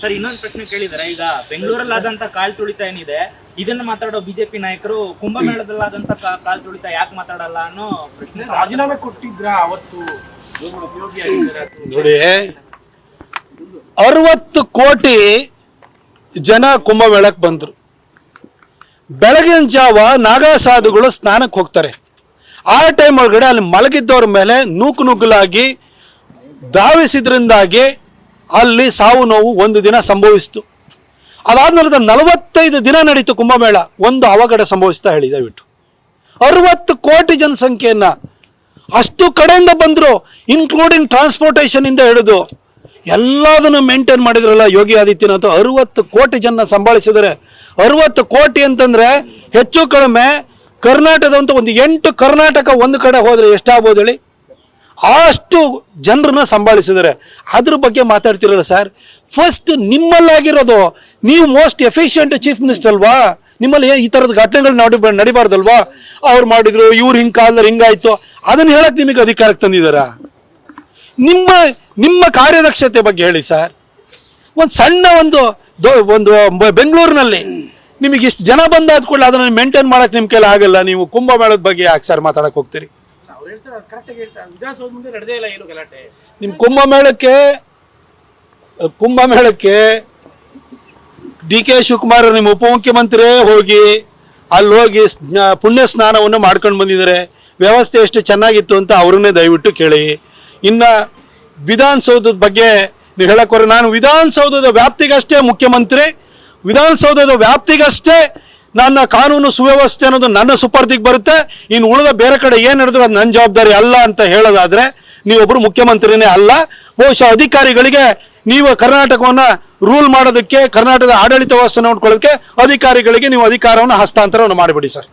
Sir, ಇನ್ನೊಂದು ಪ್ರಶ್ನೆ ಕೇಳಿದಾರೆ. ಈಗ ಬೆಂಗಳೂರಲ್ಲಾದಂತ ಕಾಲ್ ತುಳಿತ ಏನಿದೆ, ಇದನ್ನ ಮಾತಾಡೋ ಬಿಜೆಪಿ ನಾಯಕರು ಕುಂಭಮೇಳದಲ್ಲಾದಂತ ಕಾಲ್ ತುಳಿತ ಯಾಕೆ ಮಾತಾಡಲ್ಲ ಅನ್ನೋ ಪ್ರಶ್ನೆ. ರಾಜೀನಾಮೆ ಕೊಟ್ಟಿದ್ರ ಅವತ್ತು ನೋಡಿ, 60 ಕೋಟಿ ಜನ ಕುಂಭಮೇಳಕ್ಕೆ ಬಂದರು. ಬೆಳಗಿನ ಜಾವ ನಾಗಾ ಸಾಧುಗಳು ಸ್ನಾನಕ್ಕೆ ಹೋಗ್ತಾರೆ. ಆ ಟೈಮ್ ಒಳಗಡೆ ಅಲ್ಲಿ ಮಲಗಿದ್ದವ್ರ ಮೇಲೆ ನೂಕುನುಗ್ಗಲಾಗಿ ಧಾವಿಸಿದ್ರಿಂದಾಗಿ ಅಲ್ಲಿ ಸಾವು ನೋವು ಒಂದು ದಿನ ಸಂಭವಿಸಿತು. ಅದಾದ್ಮೇಲೆ 45 ದಿನ ನಡೀತು ಕುಂಭಮೇಳ. ಒಂದು ಅವಘಡ ಸಂಭವಿಸ್ತಾ ಹೇಳಿ ದಯವಿಟ್ಟು. 60 ಕೋಟಿ ಜನಸಂಖ್ಯೆಯನ್ನು ಅಷ್ಟು ಕಡೆಯಿಂದ ಬಂದರು, ಇನ್ಕ್ಲೂಡಿಂಗ್ ಟ್ರಾನ್ಸ್ಪೋರ್ಟೇಷನಿಂದ ಹಿಡಿದು ಎಲ್ಲದನ್ನು ಮೇಂಟೈನ್ ಮಾಡಿದ್ರಲ್ಲ ಯೋಗಿ ಆದಿತ್ಯನಾಥ್. 60 ಕೋಟಿ ಜನ ಸಂಭಾಳಿಸಿದರೆ. 60 ಕೋಟಿ ಅಂತಂದರೆ ಹೆಚ್ಚು ಕಡಿಮೆ ಕರ್ನಾಟಕದಂತ ಒಂದು 8 ಕರ್ನಾಟಕ ಒಂದು ಕಡೆ ಹೋದರೆ ಎಷ್ಟಾಗ್ಬೋದು ಹೇಳಿ. ಅಷ್ಟು ಜನರನ್ನ ಸಂಭಾಳಿಸಿದರೆ. ಅದ್ರ ಬಗ್ಗೆ ಮಾತಾಡ್ತಿರಲ್ಲ ಸರ್. ಫಸ್ಟ್ ನಿಮ್ಮಲ್ಲಾಗಿರೋದು, ನೀವು ಮೋಸ್ಟ್ ಎಫಿಷಿಯೆಂಟ್ ಚೀಫ್ ಮಿನಿಸ್ಟರ್ ಅಲ್ವಾ? ನಿಮ್ಮಲ್ಲಿ ಈ ಥರದ ಘಟನೆಗಳು ನಡಿಬಾರ್ದಲ್ವಾ? ಅವ್ರು ಮಾಡಿದ್ರು, ಇವ್ರು ಹಿಂಗೆ ಕಾಲದಲ್ಲಿ ಹಿಂಗಾಯ್ತು, ಅದನ್ನು ಹೇಳಕ್ಕೆ ನಿಮಗೆ ಅಧಿಕಾರಕ್ಕೆ ತಂದಿದ್ದಾರಾ? ನಿಮ್ಮ ಕಾರ್ಯದಕ್ಷತೆ ಬಗ್ಗೆ ಹೇಳಿ ಸರ್. ಒಂದು ಸಣ್ಣ ಒಂದು ಬೆಂಗಳೂರಿನಲ್ಲಿ ನಿಮಗೆ ಇಷ್ಟು ಜನ ಬಂದಾದ ಕೂಡಲೇ ಅದನ್ನು ಮೇಂಟೈನ್ ಮಾಡೋಕ್ಕೆ ನಿಮ್ಮ ಕೈಲಿ ಆಗಲ್ಲ. ನೀವು ಕುಂಭಮೇಳದ ಬಗ್ಗೆ ಯಾಕೆ ಸರ್ ಮಾತಾಡಕ್ಕೆ ಹೋಗ್ತೀರಿ? ವಿಧಾನಸೌಧ ಮುಂದೆ ನಡೆದೇ ಇಲ್ಲ ಏನು ಗಲಾಟೆ. ನಿಮ್ಮ ಕುಂಭಮೇಳಕ್ಕೆ ಡಿ.ಕೆ. ಶಿವಕುಮಾರ್ ನಿಮ್ಮ ಉಪಮುಖ್ಯಮಂತ್ರಿ ಹೋಗಿ ಅಲ್ಲಿ ಹೋಗಿ ಪುಣ್ಯ ಸ್ನಾನವನ್ನು ಮಾಡ್ಕೊಂಡು ಬಂದಿದ್ದಾರೆ. ವ್ಯವಸ್ಥೆ ಎಷ್ಟು ಚೆನ್ನಾಗಿತ್ತು ಅಂತ ಅವ್ರನ್ನೇ ದಯವಿಟ್ಟು ಕೇಳಿ. ಇನ್ನು ವಿಧಾನಸೌಧದ ಬಗ್ಗೆ ನೀವು ಹೇಳಕ್ಕೆ ನಾನು ವಿಧಾನಸೌಧದ ವ್ಯಾಪ್ತಿಗಷ್ಟೇ ಮುಖ್ಯಮಂತ್ರಿ, ವಿಧಾನಸೌಧದ ವ್ಯಾಪ್ತಿಗಷ್ಟೇ ನನ್ನ ಕಾನೂನು ಸುವ್ಯವಸ್ಥೆ ಅನ್ನೋದು ನನ್ನ ಸುಪರ್ದಿಗೆ ಬರುತ್ತೆ. ಇನ್ನು ಉಳಿದ ಬೇರೆ ಕಡೆ ಏನು ನಡೆದ್ರು ಅದು ನನ್ನ ಜವಾಬ್ದಾರಿ ಅಲ್ಲ ಅಂತ ಹೇಳೋದಾದರೆ ನೀವೊಬ್ಬರು ಮುಖ್ಯಮಂತ್ರಿನೇ ಅಲ್ಲ. ಬಹುಶಃ ಅಧಿಕಾರಿಗಳಿಗೆ ನೀವು ಕರ್ನಾಟಕವನ್ನು ರೂಲ್ ಮಾಡೋದಕ್ಕೆ, ಕರ್ನಾಟಕದ ಆಡಳಿತ ವ್ಯವಸ್ಥೆ ನೋಡ್ಕೊಳ್ಳೋದಕ್ಕೆ ಅಧಿಕಾರಿಗಳಿಗೆ ನೀವು ಅಧಿಕಾರವನ್ನು ಹಸ್ತಾಂತರವನ್ನು ಮಾಡಿಬಿಡಿ ಸರ್.